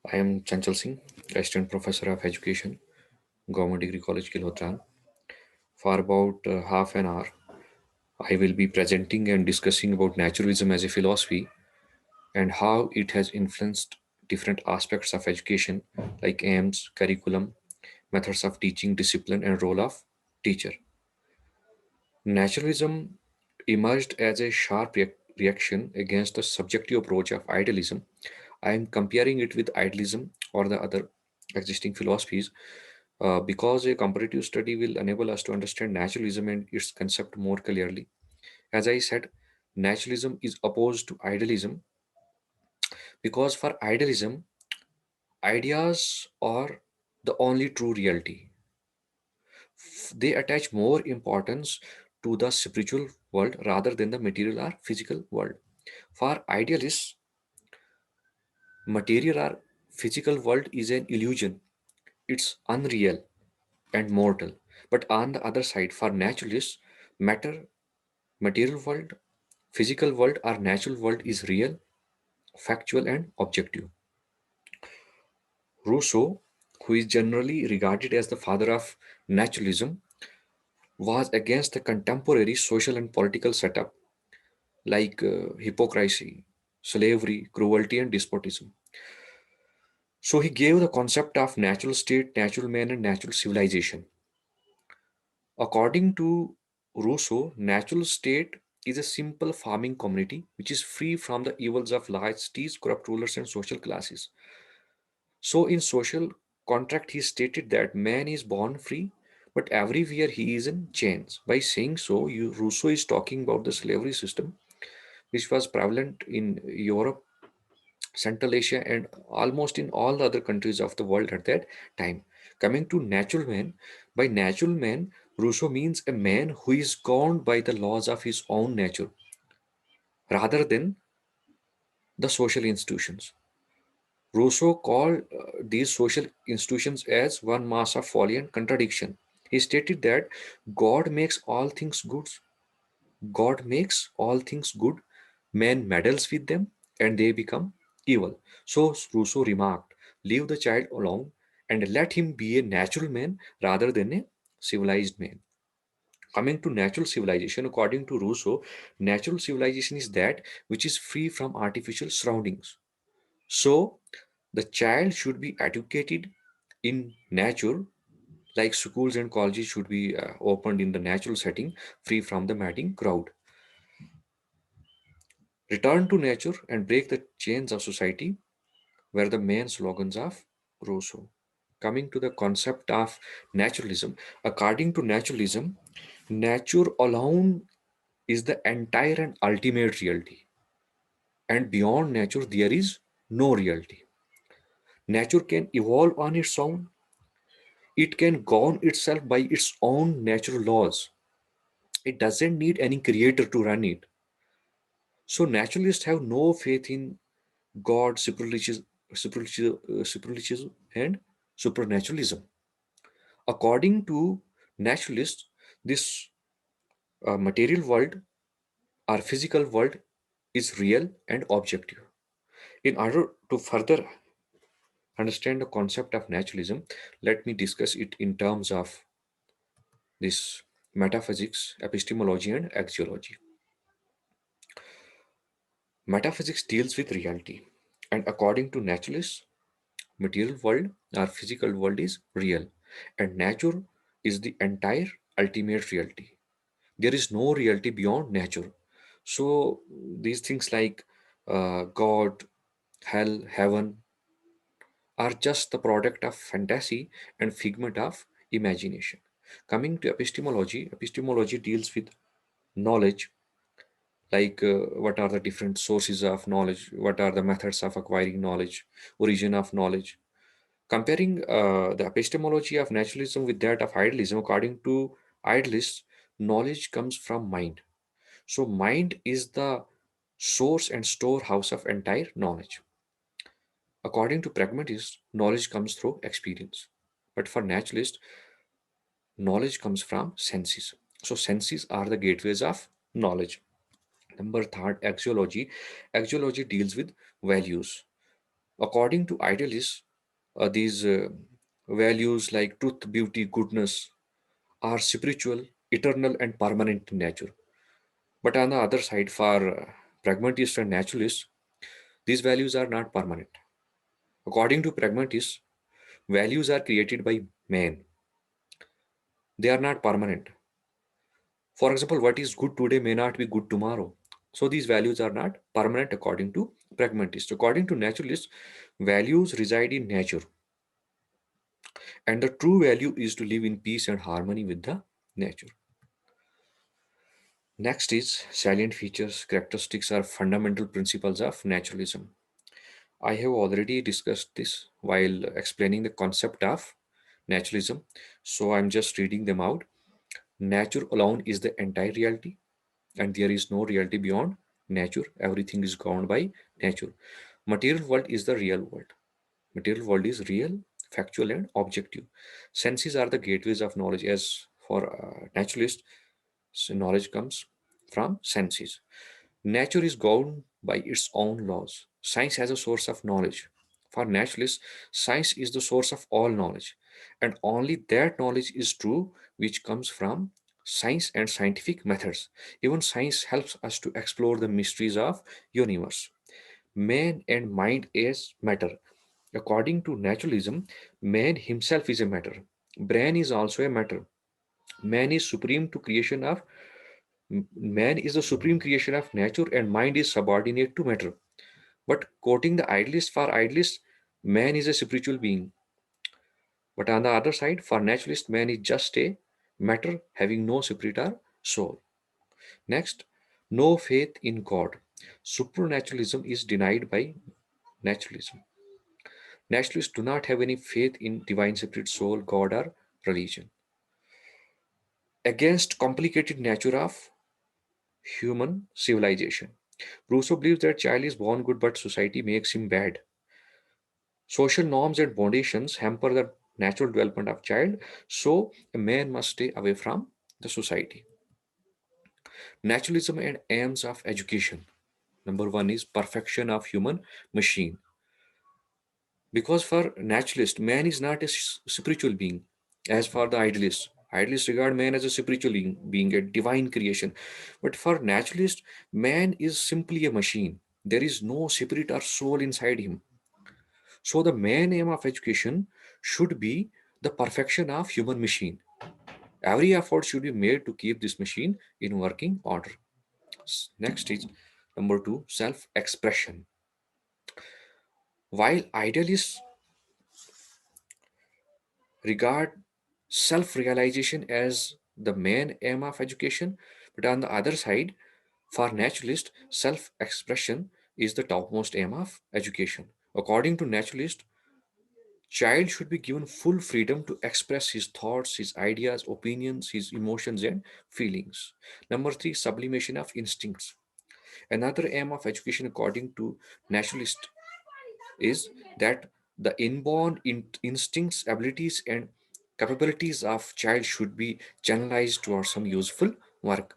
I am Chanchal Singh, Assistant Professor of Education, Government Degree College, Kilhotran. For about half an hour, I will be presenting and discussing about naturalism as a philosophy and how it has influenced different aspects of education like aims, curriculum, methods of teaching, discipline, and role of teacher. Naturalism emerged as a sharp reaction against the subjective approach of idealism. I am comparing it with idealism or the other existing philosophies because a comparative study will enable us to understand naturalism and its concept more clearly. As I said, naturalism is opposed to idealism because for idealism, ideas are the only true reality. They attach more importance to the spiritual world rather than the material or physical world. For idealists, material or physical world is an illusion. It's unreal and mortal. But on the other side, for naturalists, matter, material world, physical world or natural world is real, factual and objective. Rousseau, who is generally regarded as the father of naturalism, was against the contemporary social and political setup like hypocrisy, slavery, cruelty, and despotism. So he gave the concept of natural state, natural man, and natural civilization. According to Rousseau, natural state is a simple farming community which is free from the evils of large cities, corrupt rulers, and social classes. So, in social contract, he stated that man is born free, but everywhere he is in chains. By saying so, Rousseau is talking about the slavery system, which was prevalent in Europe, Central Asia, and almost in all the other countries of the world at that time. Coming to natural man, by natural man, Rousseau means a man who is governed by the laws of his own nature rather than the social institutions. Rousseau called these social institutions as one mass of folly and contradiction. He stated that God makes all things good. God makes all things good. Man meddles with them and they become evil. So Rousseau remarked, leave the child alone and let him be a natural man rather than a civilized man. Coming to natural civilization, according to Rousseau, natural civilization is that which is free from artificial surroundings. So the child should be educated in nature, like schools and colleges should be opened in the natural setting, free from the madding crowd. Return to nature and break the chains of society were the main slogans of Rousseau. Coming to the concept of naturalism, according to naturalism, nature alone is the entire and ultimate reality, and beyond nature, there is no reality. Nature can evolve on its own, it can govern itself by its own natural laws. It doesn't need any creator to run it. So, naturalists have no faith in God, supernaturalism, and supernaturalism. According to naturalists, this material world or physical world is real and objective. In order to further understand the concept of naturalism, let me discuss it in terms of this metaphysics, epistemology, and axiology. Metaphysics deals with reality, and according to naturalists, material world or physical world is real, and nature is the entire ultimate reality. There is no reality beyond nature. So these things like God, hell, heaven are just the product of fantasy and figment of imagination. Coming to epistemology, epistemology deals with knowledge, like what are the different sources of knowledge, what are the methods of acquiring knowledge, origin of knowledge. Comparing the epistemology of naturalism with that of idealism, according to idealists, knowledge comes from mind. So, mind is the source and storehouse of entire knowledge. According to pragmatists, knowledge comes through experience. But for naturalists, knowledge comes from senses. So, senses are the gateways of knowledge. Number third, axiology. Axiology deals with values. According to idealists, these values like truth, beauty, goodness are spiritual, eternal, and permanent in nature. But on the other side, for pragmatists and naturalists, these values are not permanent. According to pragmatists, values are created by man, they are not permanent. For example, what is good today may not be good tomorrow. So these values are not permanent according to pragmatists. According to naturalists, values reside in nature, and the true value is to live in peace and harmony with the nature. Next is salient features, characteristics are fundamental principles of naturalism. I have already discussed this while explaining the concept of naturalism, so I'm just reading them out. Nature alone is the entire reality, and there is no reality beyond nature. Everything is governed by nature. Material world is the real world. Material world is real, factual, and objective. Senses are the gateways of knowledge. As for naturalists, so knowledge comes from senses. Nature is governed by its own laws. Science has a source of knowledge. For naturalists, science is the source of all knowledge, and only that knowledge is true which comes from science and scientific methods. Even science helps us to explore the mysteries of universe. Man and mind is matter. According to naturalism, man himself is a matter. Brain is also a matter. Man is supreme to creation of Man is the supreme creation of nature, and mind is subordinate to matter. But quoting the idealist, for idealists, man is a spiritual being. But on the other side, for naturalist, man is just a matter having no spirit or soul. Next, no faith in God. Supernaturalism is denied by naturalism. Naturalists do not have any faith in divine spirit, soul, God, or religion. Against complicated nature of human civilization. Rousseau believes that child is born good, but society makes him bad. Social norms and foundations hamper the natural development of child, so a man must stay away from the society. Naturalism and aims of education. Number one is perfection of human machine. Because for naturalist, man is not a spiritual being. As for the idealist, idealists regard man as a spiritual being, a divine creation. But for naturalist, man is simply a machine. There is no spirit or soul inside him. So the main aim of education should be the perfection of human machine. Every effort should be made to keep this machine in working order. Next is number two, self-expression. While idealists regard self-realization as the main aim of education, but on the other side, for naturalists, self-expression is the topmost aim of education. According to naturalists, child should be given full freedom to express his thoughts, his ideas, opinions, his emotions, and feelings. Number three, sublimation of instincts. Another aim of education, according to naturalists, is that the inborn instincts, abilities, and capabilities of child should be channelized towards some useful work.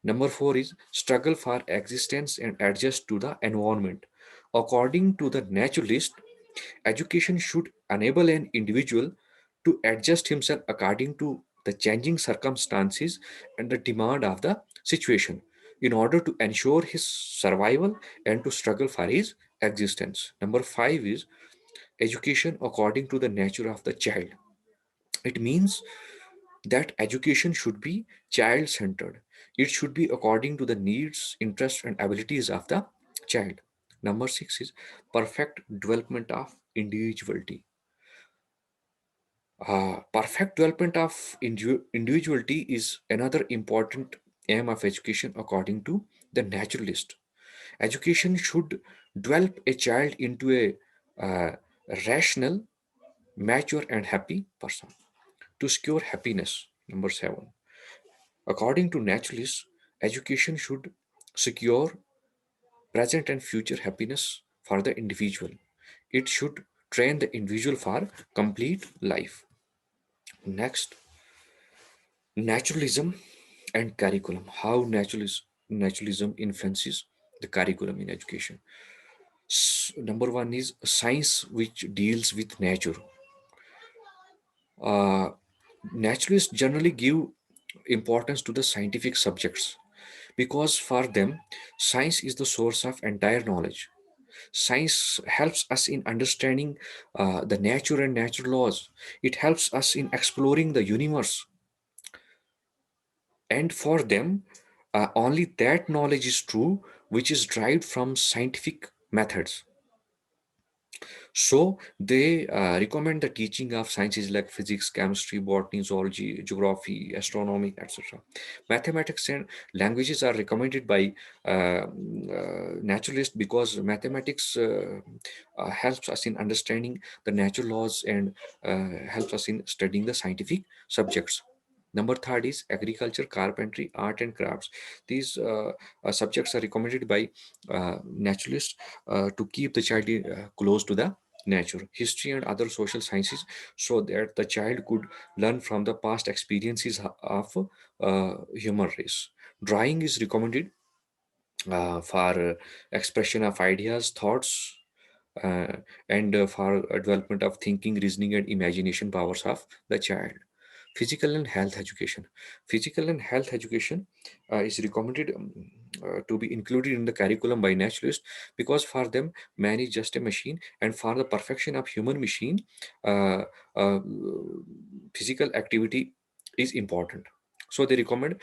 Number four is struggle for existence and adjust to the environment. According to the naturalist, education should enable an individual to adjust himself according to the changing circumstances and the demand of the situation in order to ensure his survival and to struggle for his existence. Number five is education according to the nature of the child. It means that education should be child centered. It should be according to the needs, interests, and abilities of the child. Number six is perfect development of individuality. Perfect development of individuality is another important aim of education according to the naturalist. Education should develop a child into a rational, mature, and happy person. To secure happiness, number seven. According to naturalists, education should secure present and future happiness for the individual. It should train the individual for complete life. Next, naturalism and curriculum. How naturalism influences the curriculum in education. Number one is science, which deals with nature. uh, Naturalists generally give importance to the scientific subjects because for them science is the source of entire knowledge. Science helps us in understanding the nature and natural laws. It helps us in exploring the universe, and for them only that knowledge is true which is derived from scientific methods. So they recommend the teaching of sciences like physics, chemistry, botany, zoology, geography, astronomy, etc. Mathematics and languages are recommended by naturalists because mathematics helps us in understanding the natural laws and helps us in studying the scientific subjects. Number third is agriculture, carpentry, art, and crafts. These subjects are recommended by naturalists to keep the child close to the nature. History and other social sciences so that the child could learn from the past experiences of human race. Drawing is recommended for expression of ideas, thoughts, uh, and for development of thinking, reasoning, and imagination powers of the child. Physical and health education. Physical and health education is recommended to be included in the curriculum by naturalists because for them man is just a machine, and for the perfection of human machine, uh, uh, physical activity is important. So they recommend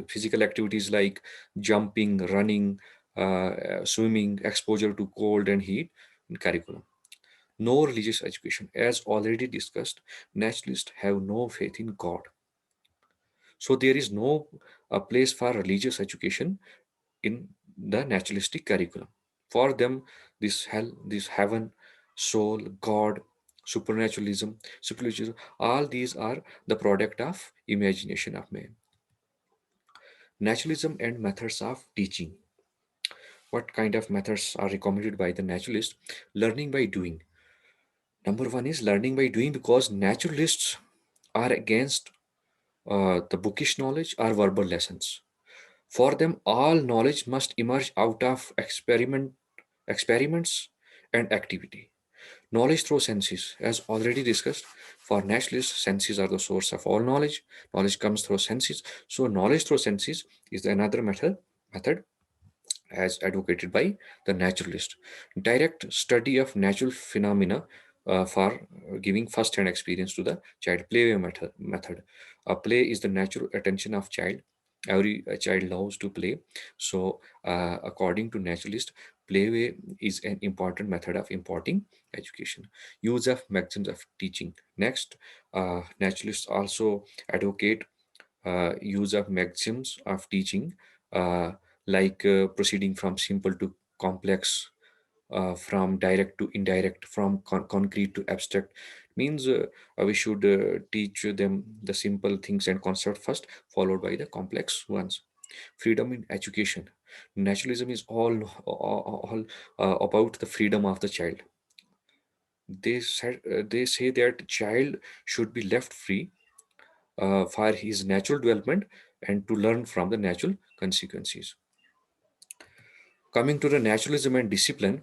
physical activities like jumping, running, swimming, exposure to cold and heat in curriculum. No religious education. As already discussed, naturalists have no faith in God. So there is no place for religious education in the naturalistic curriculum. For them, this hell, this heaven, soul, God, supernaturalism, spiritualism, all these are the product of imagination of man. Naturalism and methods of teaching. What kind of methods are recommended by the naturalist? Learning by doing. Number one is learning by doing because naturalists are against the bookish knowledge or verbal lessons. For them, all knowledge must emerge out of experiments, and activity. Knowledge through senses, as already discussed, for naturalists, senses are the source of all knowledge. Knowledge comes through senses. So, knowledge through senses is another method as advocated by the naturalist. Direct study of natural phenomena for giving first-hand experience to the child. Play method. Play is the natural attention of child. Every child loves to play. So, according to naturalist, playway is an important method of imparting education. Use of maxims of teaching. Next, naturalists also advocate use of maxims of teaching, uh, like proceeding from simple to complex, from direct to indirect, from concrete to abstract. Means we should teach them the simple things and concept first, followed by the complex ones. Freedom in education. Naturalism is all about the freedom of the child. They say that child should be left free for his natural development and to learn from the natural consequences. Coming to the naturalism and discipline,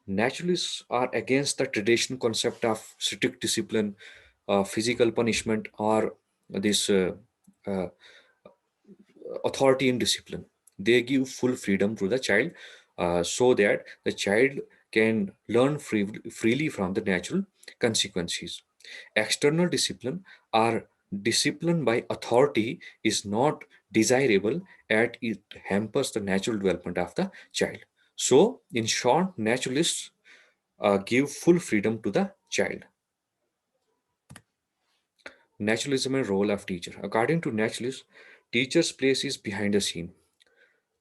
naturalists are against the traditional concept of strict discipline, physical punishment, or this uh, authority in discipline. They give full freedom to the child so that the child can learn freely from the natural consequences. External discipline or discipline by authority is not desirable as it hampers the natural development of the child. So, in short, naturalists give full freedom to the child. Naturalism and role of teacher. According to naturalists, teacher's place is behind the scene.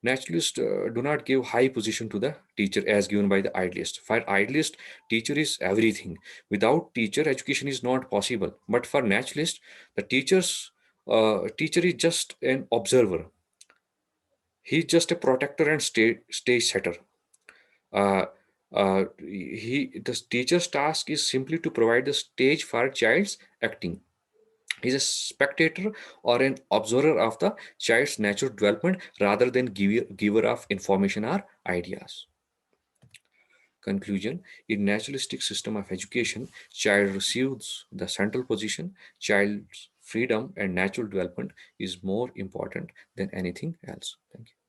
Naturalists do not give high position to the teacher as given by the idealist. For idealist, teacher is everything. Without teacher, education is not possible. But for naturalist, the teacher is just an observer. He is just a protector and stage setter. Uh, the teacher's task is simply to provide the stage for child's acting. is a spectator or an observer of the child's natural development rather than giver of information or ideas. Conclusion: in naturalistic system of education, child receives the central position. Child's freedom and natural development is more important than anything else. Thank you.